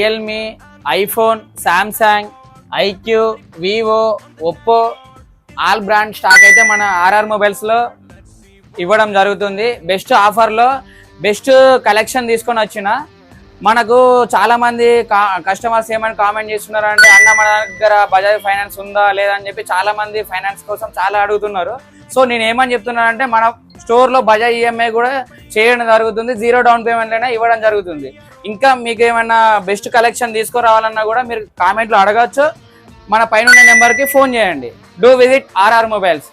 Realme, iPhone, Samsung, iQOO, Vivo, Oppo all brand stock అయితే మన RR మొబైల్స్లో ఇవ్వడం జరుగుతుంది. బెస్ట్ ఆఫర్లో బెస్ట్ కలెక్షన్ తీసుకొని వచ్చిన మనకు చాలామంది కస్టమర్స్ ఏమైనా కామెంట్ చేస్తున్నారు అంటే అన్న మన దగ్గర బజాజ్ ఫైనాన్స్ ఉందా లేదా అని చెప్పి చాలామంది ఫైనాన్స్ కోసం చాలా అడుగుతున్నారు. సో నేను ఏమని చెప్తున్నానంటే మన స్టోర్లో బజాజ్ ఈఎంఐ కూడా చేయడం జరుగుతుంది, 0 డౌన్ పేమెంట్ అయినా ఇవ్వడం జరుగుతుంది. ఇంకా మీకు ఏమైనా బెస్ట్ కలెక్షన్ తీసుకురావాలన్నా కూడా మీరు కామెంట్లో అడగచ్చు. మన పైన నెంబర్కి ఫోన్ చేయండి. Do visit RR mobiles.